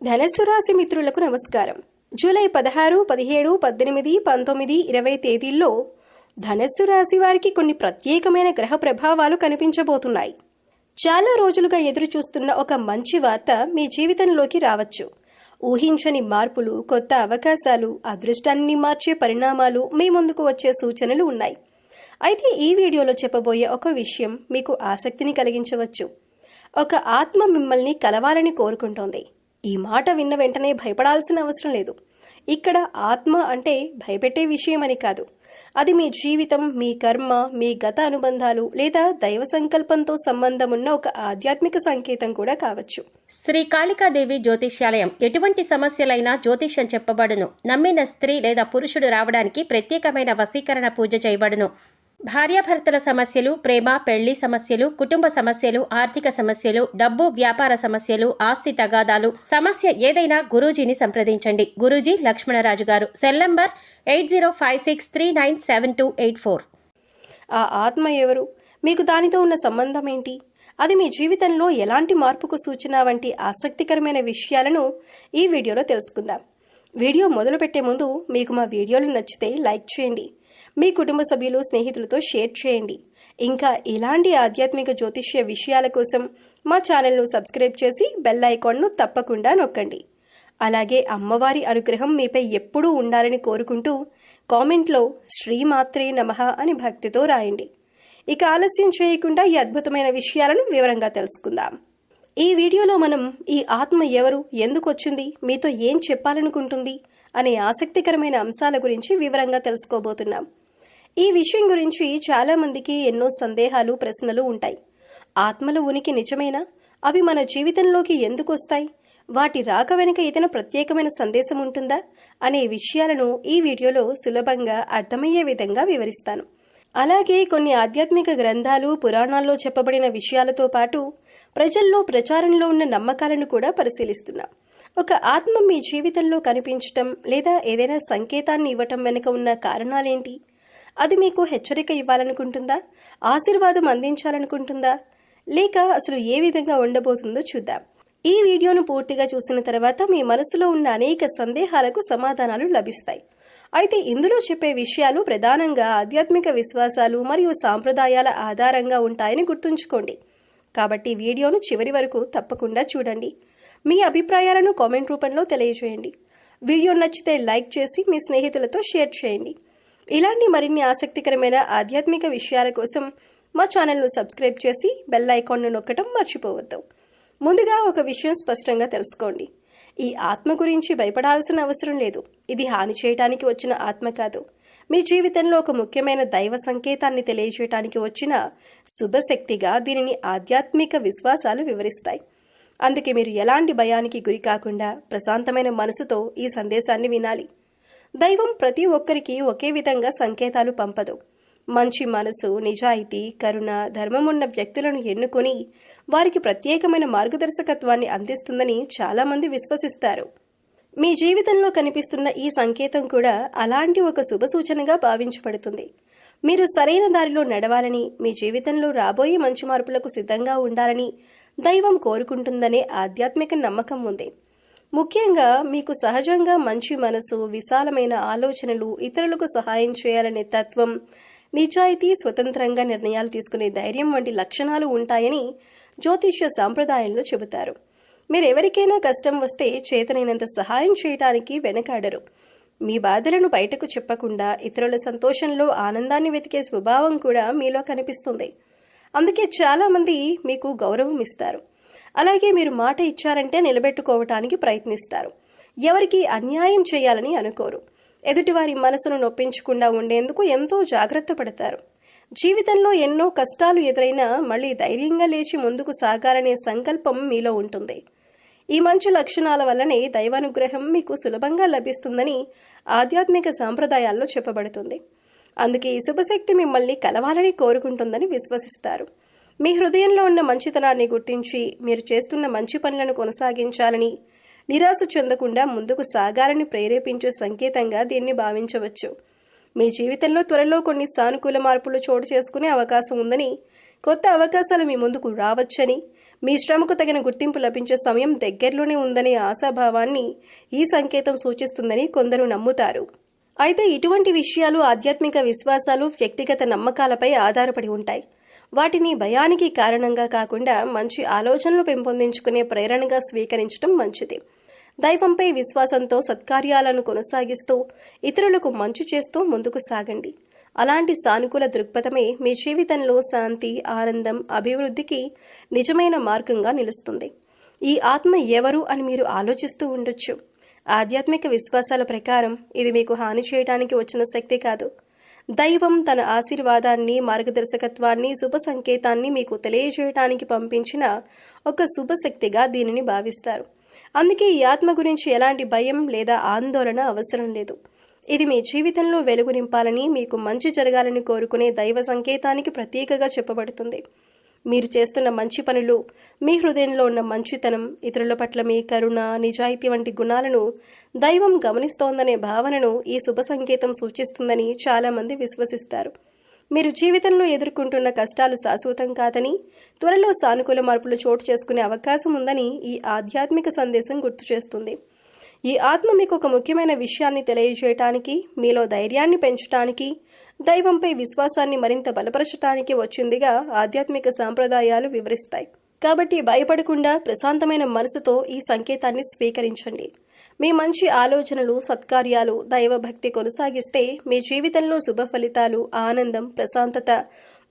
ధనస్సు రాశి మిత్రులకు నమస్కారం. జూలై 16, 17, 18, 19, 20 తేదీల్లో ధనస్సు రాశి వారికి కొన్ని ప్రత్యేకమైన గ్రహ ప్రభావాలు కనిపించబోతున్నాయి. చాలా రోజులుగా ఎదురు చూస్తున్న ఒక మంచి వార్త మీ జీవితంలోకి రావచ్చు. ఊహించని మార్పులు, కొత్త అవకాశాలు, అదృష్టాన్ని మార్చే పరిణామాలు మీ ముందుకు వచ్చే సూచనలు ఉన్నాయి. అయితే ఈ వీడియోలో చెప్పబోయే ఒక విషయం మీకు ఆసక్తిని కలిగించవచ్చు. ఒక ఆత్మ మిమ్మల్ని కలవాలని కోరుకుంటోంది. ఈ మాట విన్న వెంటనే భయపడాల్సిన అవసరం లేదు. ఇక్కడ ఆత్మ అంటే భయపెట్టే విషయం అని కాదు. అది మీ జీవితం, మీ కర్మ, మీ గత అనుబంధాలు లేదా దైవ సంకల్పంతో సంబంధం ఉన్న ఒక ఆధ్యాత్మిక సంకేతం కూడా కావచ్చు. శ్రీ కాళికాదేవి జ్యోతిష్యాలయం. ఎటువంటి సమస్యలైనా జ్యోతిష్యం చెప్పబడును. నమ్మిన స్త్రీ లేదా పురుషుడు రావడానికి ప్రత్యేకమైన వశీకరణ పూజ చేయబడును. భార్యాభర్తల సమస్యలు, ప్రేమ, పెళ్లి సమస్యలు, కుటుంబ సమస్యలు, ఆర్థిక సమస్యలు, డబ్బు, వ్యాపార సమస్యలు, ఆస్తి తగాదాలు, సమస్య ఏదైనా గురూజీని సంప్రదించండి. గురూజీ లక్ష్మణరాజు గారు. Cell number 8056397284. ఆ ఆత్మ ఎవరు? మీకు దానితో ఉన్న సంబంధం ఏంటి? అది మీ జీవితంలో ఎలాంటి మార్పుకు సూచన వంటి ఆసక్తికరమైన విషయాలను ఈ వీడియోలో తెలుసుకుందాం. వీడియో మొదలుపెట్టే ముందు మీకు మా వీడియోలు నచ్చితే లైక్ చేయండి. మీ కుటుంబ సభ్యులు, స్నేహితులతో షేర్ చేయండి. ఇంకా ఇలాంటి ఆధ్యాత్మిక జ్యోతిష్య విషయాల కోసం మా ఛానల్ను సబ్స్క్రైబ్ చేసి బెల్ ఐకాన్ను తప్పకుండా నొక్కండి. అలాగే అమ్మవారి అనుగ్రహం మీపై ఎప్పుడూ ఉండాలని కోరుకుంటూ కామెంట్లో శ్రీమాత్రే నమః అని భక్తితో రాయండి. ఇక ఆలస్యం చేయకుండా ఈ అద్భుతమైన విషయాలను వివరంగా తెలుసుకుందాం. ఈ వీడియోలో మనం ఈ ఆత్మ ఎవరు, ఎందుకు వచ్చింది, మీతో ఏం చెప్పాలనుకుంటుంది అనే ఆసక్తికరమైన అంశాల గురించి వివరంగా తెలుసుకోబోతున్నాం. ఈ విషయం గురించి చాలామందికి ఎన్నో సందేహాలు, ప్రశ్నలు ఉంటాయి. ఆత్మల ఉనికి నిజమేనా? అవి మన జీవితంలోకి ఎందుకు వస్తాయి? వాటి రాక వెనుక ఏదైనా ప్రత్యేకమైన సందేశం ఉంటుందా అనే విషయాలను ఈ వీడియోలో సులభంగా అర్థమయ్యే విధంగా వివరిస్తాను. అలాగే కొన్ని ఆధ్యాత్మిక గ్రంథాలు, పురాణాల్లో చెప్పబడిన విషయాలతో పాటు ప్రజల్లో ప్రచారంలో ఉన్న నమ్మకాలను కూడా పరిశీలిస్తున్నాం. ఒక ఆత్మ మీ జీవితంలో కనిపించటం లేదా ఏదైనా సంకేతాన్ని ఇవ్వటం వెనుక ఉన్న కారణాలేంటి? అది మీకు హెచ్చరిక ఇవ్వాలనుకుంటుందా, ఆశీర్వాదం అందించాలనుకుంటుందా, లేక అసలు ఏ విధంగా ఉండబోతుందో చూద్దాం. ఈ వీడియోను పూర్తిగా చూసిన తర్వాత మీ మనసులో ఉన్న అనేక సందేహాలకు సమాధానాలు లభిస్తాయి. అయితే ఇందులో చెప్పే విషయాలు ప్రధానంగా ఆధ్యాత్మిక విశ్వాసాలు మరియు సాంప్రదాయాల ఆధారంగా ఉంటాయని గుర్తుంచుకోండి. కాబట్టి వీడియోను చివరి వరకు తప్పకుండా చూడండి. మీ అభిప్రాయాలను కామెంట్ రూపంలో తెలియజేయండి. వీడియో నచ్చితే లైక్ చేసి మీ స్నేహితులతో షేర్ చేయండి. ఇలాంటి మరిన్ని ఆసక్తికరమైన ఆధ్యాత్మిక విషయాల కోసం మా ఛానల్ను సబ్స్క్రైబ్ చేసి బెల్ ఐకాన్ను నొక్కడం మర్చిపోవద్దు. ముందుగా ఒక విషయం స్పష్టంగా తెలుసుకోండి. ఈ ఆత్మ గురించి భయపడాల్సిన అవసరం లేదు. ఇది హాని చేయడానికి వచ్చిన ఆత్మ కాదు. మీ జీవితంలో ఒక ముఖ్యమైన దైవ సంకేతాన్ని తెలియజేయడానికి వచ్చిన శుభశక్తిగా దీనిని ఆధ్యాత్మిక విశ్వాసాలు వివరిస్తాయి. అందుకే మీరు ఎలాంటి భయానికి గురి కాకుండా ప్రశాంతమైన మనసుతో ఈ సందేశాన్ని వినాలి. దైవం ప్రతి ఒక్కరికి ఒకే విధంగా సంకేతాలు పంపదు. మంచి మనసు, నిజాయితీ, కరుణ, ధర్మమున్న వ్యక్తులను ఎన్నుకొని వారికి ప్రత్యేకమైన మార్గదర్శకత్వాన్ని అందిస్తుందని చాలామంది విశ్వసిస్తారు. మీ జీవితంలో కనిపిస్తున్న ఈ సంకేతం కూడా అలాంటి ఒక శుభ సూచనగా భావించబడుతుంది. మీరు సరైన దారిలో నడవాలని, మీ జీవితంలో రాబోయే మంచి మార్పులకు సిద్ధంగా ఉండాలని దైవం కోరుకుంటుందనే ఆధ్యాత్మిక నమ్మకం ఉంది. ముఖ్యంగా మీకు సహజంగా మంచి మనసు, విశాలమైన ఆలోచనలు, ఇతరులకు సహాయం చేయాలనే తత్వం, నిజాయితీ, స్వతంత్రంగా నిర్ణయాలు తీసుకునే ధైర్యం వంటి లక్షణాలు ఉంటాయని జ్యోతిష్య సాంప్రదాయంలో చెబుతారు. మీరు ఎవరికైనా కష్టం వస్తే చేతనైనంత సహాయం చేయడానికి వెనకాడరు. మీ బాధలను బయటకు చెప్పకుండా ఇతరుల సంతోషంలో ఆనందాన్ని వెతికే స్వభావం కూడా మీలో కనిపిస్తుంది. అందుకే చాలామంది మీకు గౌరవం ఇస్తారు. అలాగే మీరు మాట ఇచ్చారంటే నిలబెట్టుకోవటానికి ప్రయత్నిస్తారు. ఎవరికి అన్యాయం చేయాలని అనుకోరు. ఎదుటివారి మనసును నొప్పించకుండా ఉండేందుకు ఎంతో జాగ్రత్త పడతారు. జీవితంలో ఎన్నో కష్టాలు ఎదురైనా మళ్ళీ ధైర్యంగా లేచి ముందుకు సాగాలనే సంకల్పం మీలో ఉంటుంది. ఈ మంచి లక్షణాల వల్లనే దైవానుగ్రహం మీకు సులభంగా లభిస్తుందని ఆధ్యాత్మిక సాంప్రదాయాల్లో చెప్పబడుతుంది. అందుకే ఈ శుభశక్తి మిమ్మల్ని కలవాలని కోరుకుంటుందని విశ్వసిస్తారు. మీ హృదయంలో ఉన్న మంచితనాన్ని గుర్తించి మీరు చేస్తున్న మంచి పనులను కొనసాగించాలని, నిరాశ చెందకుండా ముందుకు సాగాలని ప్రేరేపించే సంకేతంగా దీన్ని భావించవచ్చు. మీ జీవితంలో త్వరలో కొన్ని సానుకూల మార్పులు చోటు చేసుకునే అవకాశం ఉందని, కొత్త అవకాశాలు మీ ముందుకు రావచ్చని, మీ శ్రమకు తగిన గుర్తింపు లభించే సమయం దగ్గరలోనే ఉందనే ఆశాభావాన్ని ఈ సంకేతం సూచిస్తుందని కొందరు నమ్ముతారు. అయితే ఇటువంటి విషయాలు ఆధ్యాత్మిక విశ్వాసాలు, వ్యక్తిగత నమ్మకాలపై ఆధారపడి ఉంటాయి. వాటిని భయానికి కారణంగా కాకుండా మంచి ఆలోచనలు పెంపొందించుకునే ప్రేరణగా స్వీకరించడం మంచిది. దైవంపై విశ్వాసంతో సత్కార్యాలను కొనసాగిస్తూ ఇతరులకు మంచి చేస్తూ ముందుకు సాగండి. అలాంటి సానుకూల దృక్పథమే మీ జీవితంలో శాంతి, ఆనందం, అభివృద్ధికి నిజమైన మార్గంగా నిలుస్తుంది. ఈ ఆత్మ ఎవరు అని మీరు ఆలోచిస్తూ ఉండొచ్చు. ఆధ్యాత్మిక విశ్వాసాల ప్రకారం ఇది మీకు హాని చేయడానికి వచ్చిన శక్తి కాదు. దైవం తన ఆశీర్వాదాన్ని, మార్గదర్శకత్వాన్ని, శుభ సంకేతాన్ని మీకు తెలియజేయడానికి పంపించిన ఒక శుభశక్తిగా దీనిని భావిస్తారు. అందుకే ఈ ఆత్మ గురించి ఎలాంటి భయం లేదా ఆందోళన అవసరం లేదు. ఇది మీ జీవితంలో వెలుగు నింపాలని, మీకు మంచి జరగాలని కోరుకునే దైవ సంకేతానికి ప్రతీకగా చెప్పబడుతుంది. మీరు చేస్తున్న మంచి పనులు, మీ హృదయంలో ఉన్న మంచితనం, ఇతరుల పట్ల మీ కరుణ, నిజాయితీ వంటి గుణాలను దైవం గమనిస్తోందనే భావనను ఈ శుభ సంకేతం సూచిస్తుందని చాలామంది విశ్వసిస్తారు. మీరు జీవితంలో ఎదుర్కొంటున్న కష్టాలు శాశ్వతం కాదని, త్వరలో సానుకూల మార్పులు చోటు చేసుకునే అవకాశం ఉందని ఈ ఆధ్యాత్మిక సందేశం గుర్తు చేస్తుంది. ఈ ఆత్మ మీకు ఒక ముఖ్యమైన విషయాన్ని తెలియజేయటానికి, మీలో ధైర్యాన్ని పెంచడానికి, దైవంపై విశ్వాసాన్ని మరింత బలపరచడానికి వచ్చిందిగా ఆధ్యాత్మిక సాంప్రదాయాలు వివరిస్తాయి. కాబట్టి భయపడకుండా ప్రశాంతమైన మనసుతో ఈ సంకేతాన్ని స్వీకరించండి. మీ మంచి ఆలోచనలు, సత్కార్యాలు, దైవభక్తి కొనసాగిస్తే మీ జీవితంలో శుభ ఫలితాలు, ఆనందం, ప్రశాంతత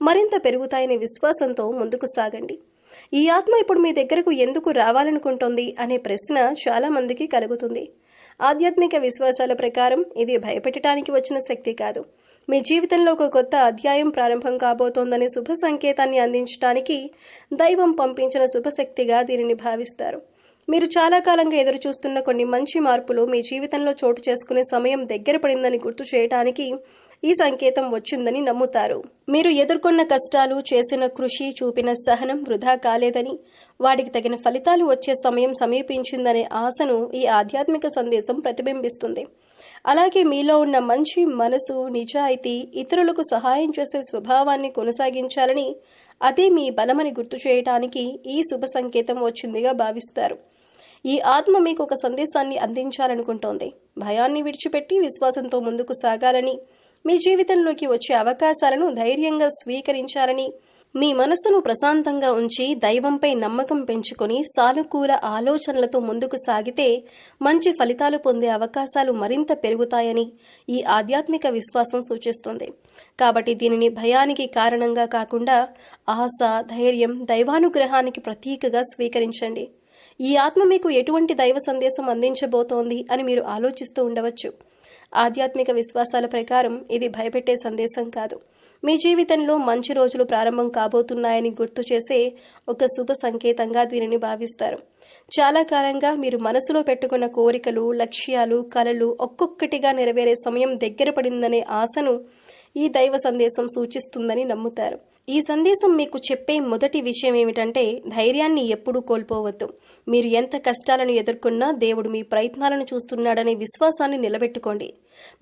మరింత పెరుగుతాయనే విశ్వాసంతో ముందుకు సాగండి. ఈ ఆత్మ ఇప్పుడు మీ దగ్గరకు ఎందుకు రావాలనుకుంటోంది అనే ప్రశ్న చాలా మందికి కలుగుతుంది. ఆధ్యాత్మిక విశ్వాసాల ప్రకారం ఇది భయపెట్టడానికి వచ్చిన శక్తి కాదు. మీ జీవితంలో ఒక కొత్త అధ్యాయం ప్రారంభం కాబోతోందనే శుభ సంకేతాన్ని అందించడానికి దైవం పంపించిన శుభశక్తిగా దీనిని భావిస్తారు. మీరు చాలా కాలంగా ఎదురు చూస్తున్న కొన్ని మంచి మార్పులు మీ జీవితంలో చోటు చేసుకునే సమయం దగ్గర పడిందని గుర్తు చేయడానికి ఈ సంకేతం వచ్చిందని నమ్ముతారు. మీరు ఎదుర్కొన్న కష్టాలు, చేసిన కృషి, చూపిన సహనం వృధా కాలేదని, వాటికి తగిన ఫలితాలు వచ్చే సమయం సమీపించిందనే ఆశను ఈ ఆధ్యాత్మిక సందేశం ప్రతిబింబిస్తుంది. అలాగే మీలో ఉన్న మంచి మనసు, నిజాయితీ, ఇతరులకు సహాయం చేసే స్వభావాన్ని కొనసాగించాలని, అదే మీ బలమని గుర్తు చేయడానికి ఈ శుభ సంకేతం వచ్చిందిగా భావిస్తారు. ఈ ఆత్మ మీకు ఒక సందేశాన్ని అందించాలనుకుంటోంది. భయాన్ని విడిచిపెట్టి విశ్వాసంతో ముందుకు సాగాలని, మీ జీవితంలోకి వచ్చే అవకాశాలను ధైర్యంగా స్వీకరించాలని, మీ మనస్సును ప్రశాంతంగా ఉంచి దైవంపై నమ్మకం పెంచుకొని సానుకూల ఆలోచనలతో ముందుకు సాగితే మంచి ఫలితాలు పొందే అవకాశాలు మరింత పెరుగుతాయని ఈ ఆధ్యాత్మిక విశ్వాసం సూచిస్తుంది. కాబట్టి దీనిని భయానికి కారణంగా కాకుండా ఆశ, ధైర్యం, దైవానుగ్రహానికి ప్రతీకగా స్వీకరించండి. ఈ ఆత్మ మీకు ఎటువంటి దైవ సందేశం అందించబోతోంది అని మీరు ఆలోచిస్తూ ఉండవచ్చు. ఆధ్యాత్మిక విశ్వాసాల ప్రకారం ఇది భయపెట్టే సందేశం కాదు. మీ జీవితంలో మంచి రోజులు ప్రారంభం కాబోతున్నాయని గుర్తు చేసే ఒక శుభ సంకేతంగా దీనిని భావిస్తారు. చాలా కాలంగా మీరు మనసులో పెట్టుకున్న కోరికలు, లక్ష్యాలు, కలలు ఒక్కొక్కటిగా నెరవేరే సమయం దగ్గర పడిందనే ఆశను ఈ దైవ సందేశం సూచిస్తుందని నమ్ముతారు. ఈ సందేశం మీకు చెప్పే మొదటి విషయం ఏమిటంటే, ధైర్యాన్ని ఎప్పుడూ కోల్పోవద్దు. మీరు ఎంత కష్టాలను ఎదుర్కొన్నా దేవుడు మీ ప్రయత్నాలను చూస్తున్నాడనే విశ్వాసాన్ని నిలబెట్టుకోండి.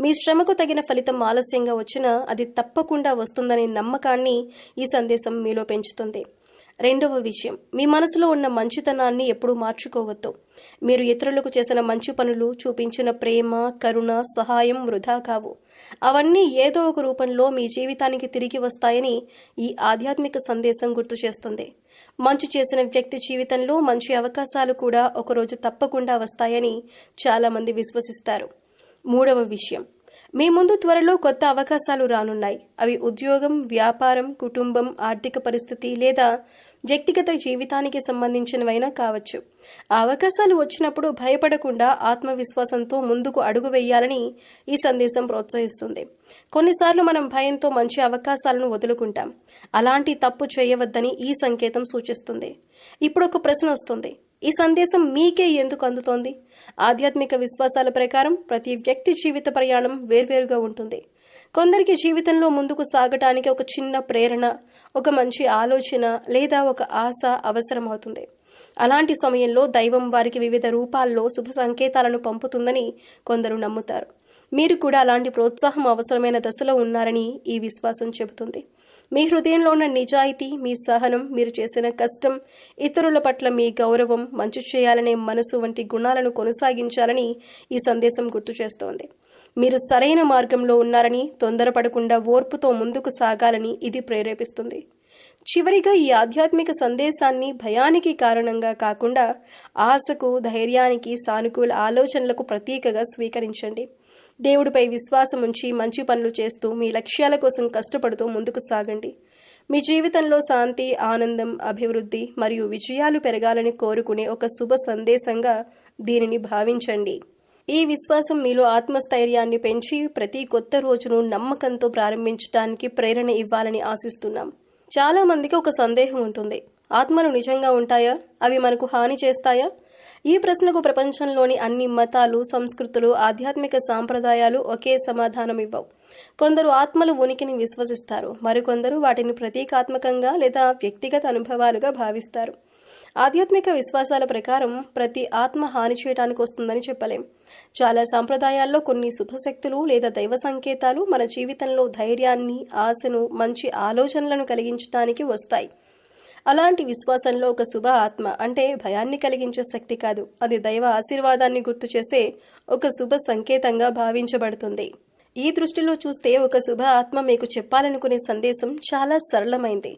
మీ శ్రమకు తగిన ఫలితం ఆలస్యంగా వచ్చినా అది తప్పకుండా వస్తుందనే నమ్మకాన్ని ఈ సందేశం మీలో పెంచుతుంది. రెండవ విషయం, మీ మనసులో ఉన్న మంచితనాన్ని ఎప్పుడూ మార్చుకోవద్దు. మీరు ఇతరులకు చేసిన మంచి పనులు, చూపించిన ప్రేమ, కరుణ, సహాయం వృధా కావు. అవన్నీ ఏదో ఒక రూపంలో మీ జీవితానికి తిరిగి వస్తాయని ఈ ఆధ్యాత్మిక సందేశం గుర్తు చేస్తుంది. మంచి చేసిన వ్యక్తి జీవితంలో మంచి అవకాశాలు కూడా ఒకరోజు తప్పకుండా వస్తాయని చాలామంది విశ్వసిస్తారు. మూడవ విషయం, మీ ముందు త్వరలో కొత్త అవకాశాలు రానున్నాయి. అవి ఉద్యోగం, వ్యాపారం, కుటుంబం, ఆర్థిక పరిస్థితి లేదా వ్యక్తిగత జీవితానికి సంబంధించినవైనా కావచ్చు. ఆ అవకాశాలు వచ్చినప్పుడు భయపడకుండా ఆత్మవిశ్వాసంతో ముందుకు అడుగు వేయాలని ఈ సందేశం ప్రోత్సహిస్తుంది. కొన్నిసార్లు మనం భయంతో మంచి అవకాశాలను వదులుకుంటాం. అలాంటి తప్పు చేయవద్దని ఈ సంకేతం సూచిస్తుంది. ఇప్పుడు ఒక ప్రశ్న వస్తుంది, ఈ సందేశం మీకే ఎందుకు అందుతోంది? ఆధ్యాత్మిక విశ్వాసాల ప్రకారం ప్రతి వ్యక్తి జీవిత ప్రయాణం వేర్వేరుగా ఉంటుంది. కొందరికి జీవితంలో ముందుకు సాగటానికి ఒక చిన్న ప్రేరణ, ఒక మంచి ఆలోచన లేదా ఒక ఆశ అవసరమవుతుంది. అలాంటి సమయంలో దైవం వారికి వివిధ రూపాల్లో శుభ సంకేతాలను పంపుతుందని కొందరు నమ్ముతారు. మీరు కూడా అలాంటి ప్రోత్సాహం అవసరమైన దశలో ఉన్నారని ఈ విశ్వాసం చెబుతుంది. మీ హృదయంలో ఉన్న నిజాయితీ, మీ సహనం, మీరు చేసిన కష్టం, ఇతరుల పట్ల మీ గౌరవం, మంచి చేయాలనే మనసు వంటి గుణాలను కొనసాగించాలని ఈ సందేశం గుర్తు చేస్తోంది. మీరు సరైన మార్గంలో ఉన్నారని, తొందరపడకుండా ఓర్పుతో ముందుకు సాగాలని ఇది ప్రేరేపిస్తుంది. చివరిగా ఈ ఆధ్యాత్మిక సందేశాన్ని భయానికి కారణంగా కాకుండా ఆశకు, ధైర్యానికి, సానుకూల ఆలోచనలకు ప్రతీకగా స్వీకరించండి. దేవుడిపై విశ్వాసం ఉంచి మంచి పనులు చేస్తూ మీ లక్ష్యాల కోసం కష్టపడుతూ ముందుకు సాగండి. మీ జీవితంలో శాంతి, ఆనందం, అభివృద్ధి మరియు విజయాలు పెరగాలని కోరుకునే ఒక శుభ సందేశంగా దీనిని భావించండి. ఈ విశ్వాసం మీలో ఆత్మస్థైర్యాన్ని పెంచి ప్రతి కొత్త రోజును నమ్మకంతో ప్రారంభించడానికి ప్రేరణ ఇవ్వాలని ఆశిస్తున్నాం. చాలా మందికి ఒక సందేహం ఉంటుంది. ఆత్మలు నిజంగా ఉంటాయా? అవి మనకు హాని చేస్తాయా? ఈ ప్రశ్నకు ప్రపంచంలోని అన్ని మతాలు, సంస్కృతులు, ఆధ్యాత్మిక సాంప్రదాయాలు ఒకే సమాధానం ఇవ్వవు. కొందరు ఆత్మలు ఉనికిని విశ్వసిస్తారు, మరికొందరు వాటిని ప్రతీకాత్మకంగా లేదా వ్యక్తిగత అనుభవాలుగా భావిస్తారు. ఆధ్యాత్మిక విశ్వాసాల ప్రకారం ప్రతి ఆత్మ హాని చేయడానికి వస్తుందని చెప్పలేం. చాలా సాంప్రదాయాల్లో కొన్ని శుభశక్తులు లేదా దైవ సంకేతాలు మన జీవితంలో ధైర్యాన్ని, ఆశను, మంచి ఆలోచనలను కలిగించడానికి వస్తాయి. అలాంటి విశ్వాసంలో ఒక శుభ ఆత్మ అంటే భయాన్ని కలిగించే శక్తి కాదు, అది దైవ ఆశీర్వాదాన్ని గుర్తు చేసే ఒక శుభ సంకేతంగా భావించబడుతుంది. ఈ దృష్టిలో చూస్తే ఒక శుభ ఆత్మ మీకు చెప్పాలనుకునే సందేశం చాలా సరళమైంది.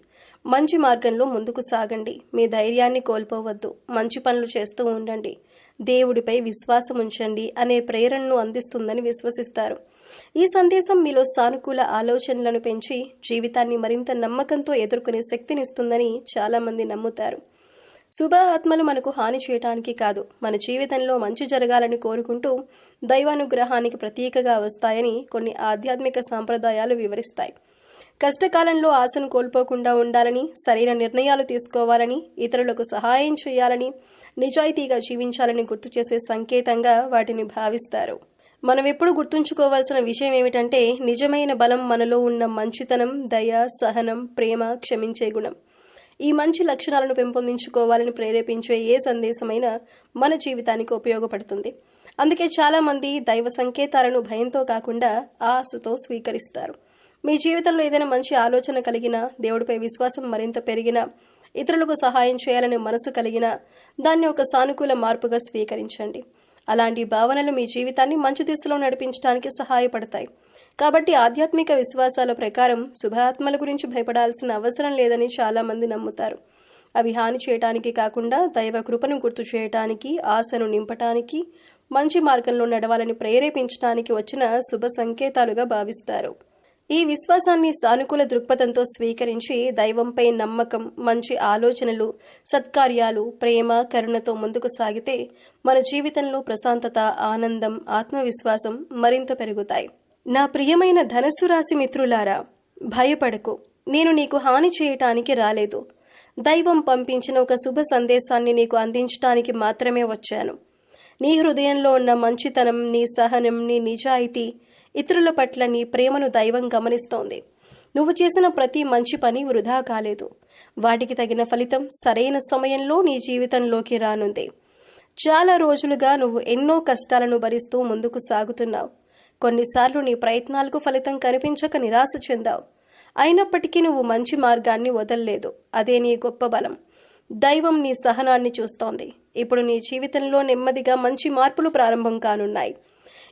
మంచి మార్గంలో ముందుకు సాగండి, మీ ధైర్యాన్ని కోల్పోవద్దు, మంచి పనులు చేస్తూ ఉండండి, దేవుడిపై విశ్వాసం ఉంచండి అనే ప్రేరణను అందిస్తుందని విశ్వసిస్తారు. ఈ సందేశం మీలో సానుకూల ఆలోచనలను పెంచి జీవితాన్ని మరింత నమ్మకంతో ఎదుర్కొనే శక్తినిస్తుందని చాలామంది నమ్ముతారు. శుభ ఆత్మలు మనకు హాని చేయటానికి కాదు, మన జీవితంలో మంచి జరగాలని కోరుకుంటూ దైవానుగ్రహానికి ప్రతీకగా వస్తాయని కొన్ని ఆధ్యాత్మిక సాంప్రదాయాలు వివరిస్తాయి. కష్టకాలంలో ఆశను కోల్పోకుండా ఉండాలని, సరైన నిర్ణయాలు తీసుకోవాలని, ఇతరులకు సహాయం చేయాలని, నిజాయితీగా జీవించాలని గుర్తు చేసే సంకేతంగా వాటిని భావిస్తారు. మనం ఎప్పుడు గుర్తుంచుకోవాల్సిన విషయం ఏమిటంటే, నిజమైన బలం మనలో ఉన్న మంచితనం, దయ, సహనం, ప్రేమ, క్షమించే గుణం. ఈ మంచి లక్షణాలను పెంపొందించుకోవాలని ప్రేరేపించే ఏ సందేశమైనా మన జీవితానికి ఉపయోగపడుతుంది. అందుకే చాలామంది దైవ సంకేతాలను భయంతో కాకుండా ఆశతో స్వీకరిస్తారు. మీ జీవితంలో ఏదైనా మంచి ఆలోచన కలిగినా, దేవుడిపై విశ్వాసం మరింత పెరిగినా, ఇతరులకు సహాయం చేయాలనే మనసు కలిగినా దాన్ని ఒక సానుకూల మార్పుగా స్వీకరించండి. అలాంటి భావనలు మీ జీవితాన్ని మంచి దిశలో నడిపించడానికి సహాయపడతాయి. కాబట్టి ఆధ్యాత్మిక విశ్వాసాల ప్రకారం శుభాత్మల గురించి భయపడాల్సిన అవసరం లేదని చాలామంది నమ్ముతారు. అవి హాని చేయటానికి కాకుండా దైవ కృపను గుర్తు చేయటానికి, ఆశను నింపటానికి, మంచి మార్గంలో నడవాలని ప్రేరేపించడానికి వచ్చిన శుభ సంకేతాలుగా భావిస్తారు. ఈ విశ్వాసాన్ని సానుకూల దృక్పథంతో స్వీకరించి దైవంపై నమ్మకం, మంచి ఆలోచనలు, సత్కార్యాలు, ప్రేమ, కరుణతో ముందుకు సాగితే మన జీవితంలో ప్రశాంతత, ఆనందం, ఆత్మవిశ్వాసం మరింత పెరుగుతాయి. నా ప్రియమైన ధనుస్సు రాశి మిత్రులారా, భయపడకు, నేను నీకు హాని చేయటానికి రాలేదు. దైవం పంపించిన ఒక శుభ సందేశాన్ని నీకు అందించడానికి మాత్రమే వచ్చాను. నీ హృదయంలో ఉన్న మంచితనం, నీ సహనం, నీ నిజాయితీ, ఇతరుల పట్ల నీ ప్రేమను దైవం గమనిస్తోంది. నువ్వు చేసిన ప్రతి మంచి పని వృధా కాలేదు. వాటికి తగిన ఫలితం సరైన సమయంలో నీ జీవితంలోకి రానుంది. చాలా రోజులుగా నువ్వు ఎన్నో కష్టాలను భరిస్తూ ముందుకు సాగుతున్నావు. కొన్నిసార్లు నీ ప్రయత్నాలకు ఫలితం కనిపించక నిరాశ చెందావు. అయినప్పటికీ నువ్వు మంచి మార్గాన్ని వదల్లేదు. అదే నీ గొప్ప బలం. దైవం నీ సహనాన్ని చూస్తోంది. ఇప్పుడు నీ జీవితంలో నెమ్మదిగా మంచి మార్పులు ప్రారంభం కానున్నాయి.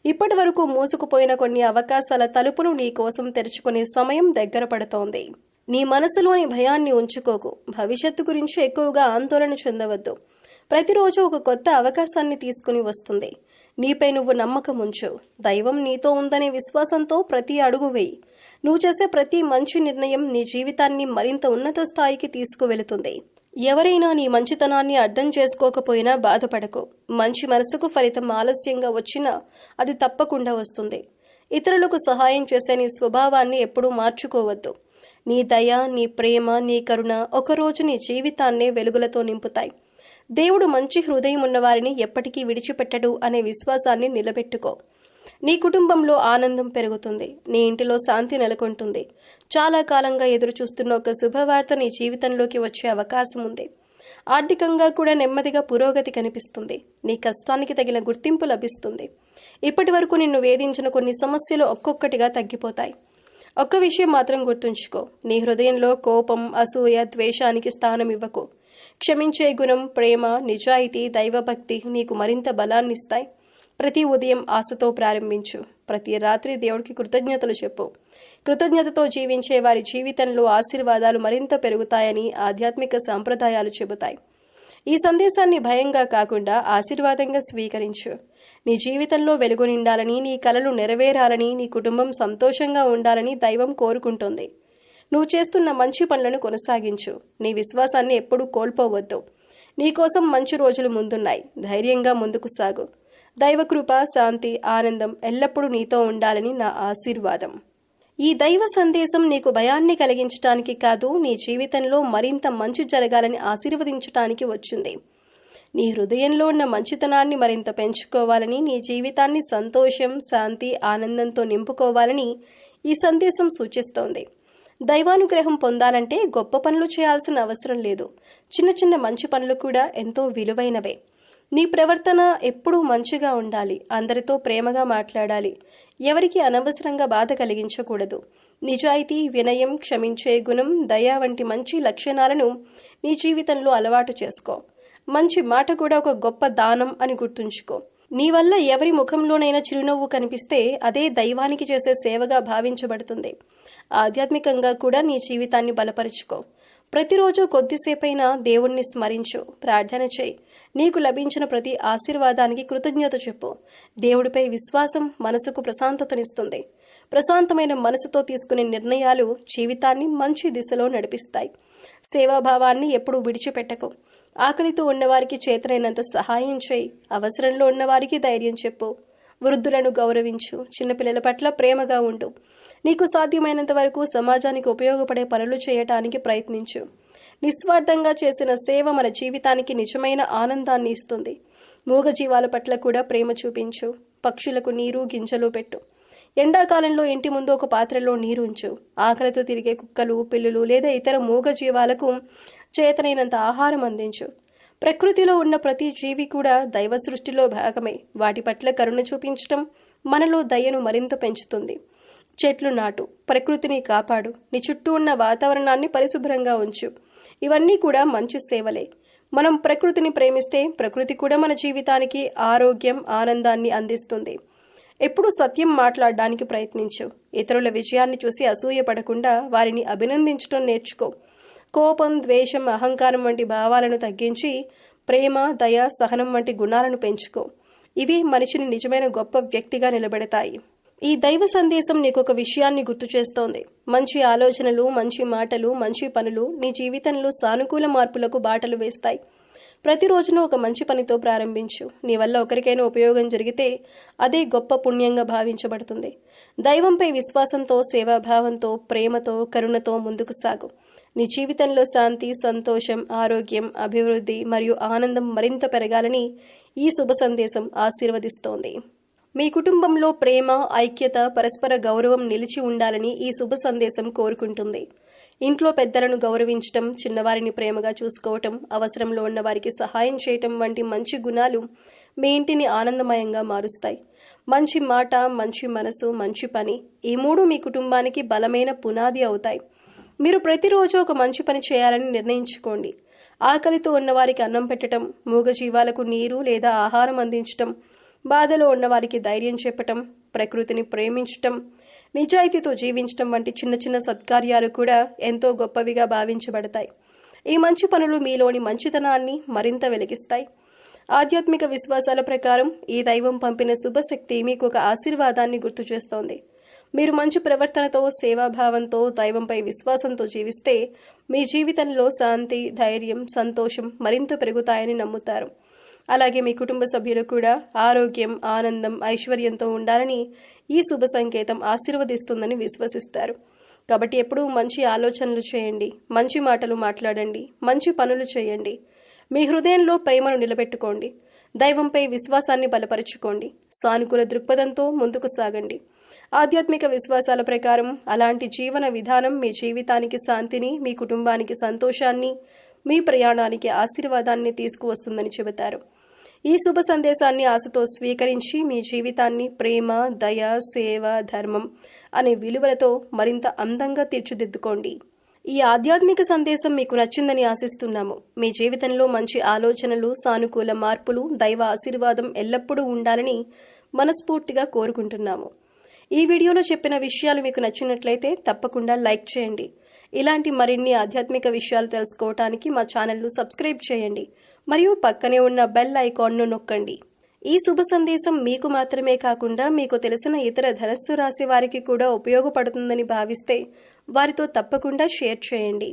ఇప్పటి వరకు మూసుకుపోయిన కొన్ని అవకాశాల తలుపులు నీ కోసం తెరుచుకునే సమయం దగ్గర పడుతోంది. నీ మనసులోని భయాన్ని ఉంచుకోకు. భవిష్యత్తు గురించి ఎక్కువగా ఆందోళన చెందవద్దు. ప్రతిరోజు ఒక కొత్త అవకాశాన్ని తీసుకుని వస్తుంది. నీపై నువ్వు నమ్మకం ఉంచు. దైవం నీతో ఉందనే విశ్వాసంతో ప్రతి అడుగు వేయి. నువ్వు చేసే ప్రతి మంచి నిర్ణయం నీ జీవితాన్ని మరింత ఉన్నత స్థాయికి తీసుకువెళుతుంది. ఎవరైనా నీ మంచితనాన్ని అర్థం చేసుకోకపోయినా బాధపడకు. మంచి మనసుకు ఫలితం ఆలస్యంగా వచ్చినా అది తప్పకుండా వస్తుంది. ఇతరులకు సహాయం చేసే నీ స్వభావాన్ని ఎప్పుడూ మార్చుకోవద్దు. నీ దయ, నీ ప్రేమ, నీ కరుణ ఒకరోజు నీ జీవితాన్నే వెలుగులతో నింపుతాయి. దేవుడు మంచి హృదయం ఉన్నవారిని ఎప్పటికీ విడిచిపెట్టడు అనే విశ్వాసాన్ని నిలబెట్టుకో. నీ కుటుంబంలో ఆనందం పెరుగుతుంది. నీ ఇంటిలో శాంతి నెలకొంటుంది. చాలా కాలంగా ఎదురు చూస్తున్న ఒక శుభవార్త నీ జీవితంలోకి వచ్చే అవకాశం ఉంది. ఆర్థికంగా కూడా నెమ్మదిగా పురోగతి కనిపిస్తుంది. నీ కష్టానికి తగిన గుర్తింపు లభిస్తుంది. ఇప్పటి వరకు నిన్ను వేధించిన కొన్ని సమస్యలు ఒక్కొక్కటిగా తగ్గిపోతాయి. ఒక్క విషయం మాత్రం గుర్తుంచుకో, నీ హృదయంలో కోపం, అసూయ, ద్వేషానికి స్థానం ఇవ్వకు. క్షమించే గుణం, ప్రేమ, నిజాయితీ, దైవభక్తి నీకు మరింత బలాన్నిస్తాయి. ప్రతి ఉదయం ఆశతో ప్రారంభించు. ప్రతి రాత్రి దేవుడికి కృతజ్ఞతలు చెప్పు. కృతజ్ఞతతో జీవించే వారి జీవితంలో ఆశీర్వాదాలు మరింత పెరుగుతాయని ఆధ్యాత్మిక సాంప్రదాయాలు చెబుతాయి. ఈ సందేశాన్ని భయంగా కాకుండా ఆశీర్వాదంగా స్వీకరించు. నీ జీవితంలో వెలుగు నిండాలని, నీ కలలు నెరవేరాలని, నీ కుటుంబం సంతోషంగా ఉండాలని దైవం కోరుకుంటోంది. నువ్వు చేస్తున్న మంచి పనులను కొనసాగించు. నీ విశ్వాసాన్ని ఎప్పుడూ కోల్పోవద్దు. నీకోసం మంచి రోజులు ముందున్నాయి. ధైర్యంగా ముందుకు సాగు. దైవకృప, శాంతి, ఆనందం ఎల్లప్పుడూ నీతో ఉండాలని నా ఆశీర్వాదం. ఈ దైవ సందేశం నీకు భయాన్ని కలిగించడానికి కాదు, నీ జీవితంలో మరింత మంచి జరగాలని ఆశీర్వదించటానికి వచ్చింది. నీ హృదయంలో ఉన్న మంచితనాన్ని మరింత పెంచుకోవాలని, నీ జీవితాన్ని సంతోషం, శాంతి, ఆనందంతో నింపుకోవాలని ఈ సందేశం సూచిస్తోంది. దైవానుగ్రహం పొందాలంటే గొప్ప పనులు చేయాల్సిన అవసరం లేదు. చిన్న చిన్న మంచి పనులు కూడా ఎంతో విలువైనవే. నీ ప్రవర్తన ఎప్పుడూ మంచిగా ఉండాలి. అందరితో ప్రేమగా మాట్లాడాలి. ఎవరికి అనవసరంగా బాధ కలిగించకూడదు. నిజాయితీ, వినయం, క్షమించే గుణం, దయ వంటి మంచి లక్షణాలను నీ జీవితంలో అలవాటు చేసుకో. మంచి మాట కూడా ఒక గొప్ప దానం అని గుర్తుంచుకో. నీ వల్ల ఎవరి ముఖంలోనైనా చిరునవ్వు కనిపిస్తే అదే దైవానికి చేసే సేవగా భావించబడుతుంది. ఆధ్యాత్మికంగా కూడా నీ జీవితాన్ని బలపరుచుకో. ప్రతిరోజు కొద్దిసేపైనా దేవుణ్ణి స్మరించు, ప్రార్థన చేయి. నీకు లభించిన ప్రతి ఆశీర్వాదానికి కృతజ్ఞత చెప్పు. దేవుడిపై విశ్వాసం మనసుకు ప్రశాంతతనిస్తుంది. ప్రశాంతమైన మనసుతో తీసుకునే నిర్ణయాలు జీవితాన్ని మంచి దిశలో నడిపిస్తాయి. సేవాభావాన్ని ఎప్పుడూ విడిచిపెట్టకు. ఆకలితో ఉన్నవారికి చేతనైనంత సహాయం చేయి. అవసరంలో ఉన్నవారికి ధైర్యం చెప్పు. వృద్ధులను గౌరవించు. చిన్నపిల్లల పట్ల ప్రేమగా ఉండు. నీకు సాధ్యమైనంత వరకు సమాజానికి ఉపయోగపడే పనులు చేయటానికి ప్రయత్నించు. నిస్వార్థంగా చేసిన సేవ మన జీవితానికి నిజమైన ఆనందాన్ని ఇస్తుంది. మూగజీవాల పట్ల కూడా ప్రేమ చూపించు. పక్షులకు నీరు, గింజలు పెట్టు. ఎండాకాలంలో ఇంటి ముందు ఒక పాత్రలో నీరు ఉంచు. ఆకలితో తిరిగే కుక్కలు, పిల్లులు లేదా ఇతర మూగజీవాలకు చేతనైనంత ఆహారం అందించు. ప్రకృతిలో ఉన్న ప్రతి జీవి కూడా దైవ సృష్టిలో భాగమే. వాటి పట్ల కరుణ చూపించటం మనలో దయను మరింత పెంచుతుంది. చెట్లు నాటు. ప్రకృతిని కాపాడు. నీ చుట్టూ ఉన్న వాతావరణాన్ని పరిశుభ్రంగా ఉంచు. ఇవన్నీ కూడా మంచి సేవలే. మనం ప్రకృతిని ప్రేమిస్తే ప్రకృతి కూడా మన జీవితానికి ఆరోగ్యం, ఆనందాన్ని అందిస్తుంది. ఎప్పుడూ సత్యం మాట్లాడడానికి ప్రయత్నించు. ఇతరుల విజయాన్ని చూసి అసూయపడకుండా వారిని అభినందించడం నేర్చుకో. కోపం, ద్వేషం, అహంకారం వంటి భావాలను తగ్గించి ప్రేమ, దయ, సహనం వంటి గుణాలను పెంచుకో. ఇవి మనిషిని నిజమైన గొప్ప వ్యక్తిగా నిలబెడతాయి. ఈ దైవ సందేశం నీకు ఒక విషయాన్ని గుర్తు చేస్తోంది. మంచి ఆలోచనలు, మంచి మాటలు, మంచి పనులు నీ జీవితంలో సానుకూల మార్పులకు బాటలు వేస్తాయి. ప్రతిరోజును ఒక మంచి పనితో ప్రారంభించు. నీ వల్ల ఒకరికైనా ఉపయోగం జరిగితే అదే గొప్ప పుణ్యంగా భావించబడుతుంది. దైవంపై విశ్వాసంతో, సేవాభావంతో, ప్రేమతో, కరుణతో ముందుకు సాగు. నీ జీవితంలో శాంతి, సంతోషం, ఆరోగ్యం, అభివృద్ధి మరియు ఆనందం మరింత పెరగాలని ఈ శుభ సందేశం ఆశీర్వదిస్తోంది. మీ కుటుంబంలో ప్రేమ, ఐక్యత, పరస్పర గౌరవం నిలిచి ఉండాలని ఈ శుభ సందేశం కోరుకుంటుంది. ఇంట్లో పెద్దలను గౌరవించటం, చిన్నవారిని ప్రేమగా చూసుకోవటం, అవసరంలో ఉన్న వారికి సహాయం చేయటం వంటి మంచి గుణాలు మీ ఇంటిని ఆనందమయంగా మారుస్తాయి. మంచి మాట, మంచి మనసు, మంచి పని ఈ మూడు మీ కుటుంబానికి బలమైన పునాది అవుతాయి. మీరు ప్రతిరోజు ఒక మంచి పని చేయాలని నిర్ణయించుకోండి. ఆకలితో ఉన్నవారికి అన్నం పెట్టడం, మూగజీవాలకు నీరు లేదా ఆహారం అందించటం, బాధలో ఉన్నవారికి ధైర్యం చెప్పటం, ప్రకృతిని ప్రేమించటం, నిజాయితీతో జీవించటం వంటి చిన్న చిన్న సత్కార్యాలు కూడా ఎంతో గొప్పవిగా భావించబడతాయి. ఈ మంచి పనులు మీలోని మంచితనాన్ని మరింత వెలిగిస్తాయి. ఆధ్యాత్మిక విశ్వాసాల ప్రకారం ఈ దైవం పంపిన శుభశక్తి మీకు ఒక ఆశీర్వాదాన్ని గుర్తు చేస్తోంది. మీరు మంచి ప్రవర్తనతో, సేవాభావంతో, దైవంపై విశ్వాసంతో జీవిస్తే మీ జీవితంలో శాంతి, ధైర్యం, సంతోషం మరింత పెరుగుతాయని నమ్ముతారు. అలాగే మీ కుటుంబ సభ్యులు కూడా ఆరోగ్యం, ఆనందం, ఐశ్వర్యంతో ఉండాలని ఈ శుభ సంకేతం ఆశీర్వదిస్తుందని విశ్వసిస్తారు. కాబట్టి ఎప్పుడూ మంచి ఆలోచనలు చేయండి, మంచి మాటలు మాట్లాడండి, మంచి పనులు చేయండి. మీ హృదయంలో ప్రేమను నిలబెట్టుకోండి. దైవంపై విశ్వాసాన్ని బలపరుచుకోండి. సానుకూల దృక్పథంతో ముందుకు సాగండి. ఆధ్యాత్మిక విశ్వాసాల ప్రకారం అలాంటి జీవన విధానం మీ జీవితానికి శాంతిని, మీ కుటుంబానికి సంతోషాన్ని, మీ ప్రయాణానికి ఆశీర్వాదాన్ని తీసుకువస్తుందని చెబుతారు. ఈ శుభ సందేశాన్ని ఆశతో స్వీకరించి మీ జీవితాన్ని ప్రేమ, దయ, సేవ, ధర్మం అనే విలువలతో మరింత అందంగా తీర్చిదిద్దుకోండి. ఈ ఆధ్యాత్మిక సందేశం మీకు నచ్చిందని ఆశిస్తున్నాము. మీ జీవితంలో మంచి ఆలోచనలు, సానుకూల మార్పులు, దైవ ఆశీర్వాదం ఎల్లప్పుడూ ఉండాలని మనస్ఫూర్తిగా కోరుకుంటున్నాము. ఈ వీడియోలో చెప్పిన విషయాలు మీకు నచ్చినట్లయితే తప్పకుండా లైక్ చేయండి. ఇలాంటి మరిన్ని ఆధ్యాత్మిక విషయాలు తెలుసుకోవటానికి మా ఛానల్ను సబ్స్క్రైబ్ చేయండి మరియు పక్కనే ఉన్న బెల్ ఐకాన్ను నొక్కండి. ఈ శుభ సందేశం మీకు మాత్రమే కాకుండా మీకు తెలిసిన ఇతర ధనస్సు రాశి వారికి కూడా ఉపయోగపడుతుందని భావిస్తే వారితో తప్పకుండా షేర్ చేయండి.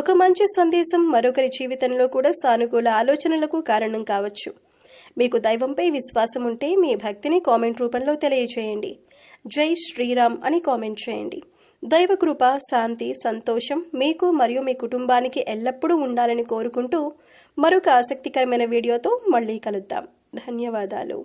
ఒక మంచి సందేశం మరొకరి జీవితంలో కూడా సానుకూల ఆలోచనలకు కారణం కావచ్చు. మీకు దైవంపై విశ్వాసం ఉంటే మీ భక్తిని కామెంట్ రూపంలో తెలియజేయండి. జై శ్రీరామ్ అని కామెంట్ చేయండి. దైవ కృప, శాంతి, సంతోషం మీకు మరియు మీ కుటుంబానికి ఎల్లప్పుడూ ఉండాలని కోరుకుంటూ మరొక ఆసక్తికరమైన వీడియోతో మళ్ళీ కలుద్దాం. ధన్యవాదాలు.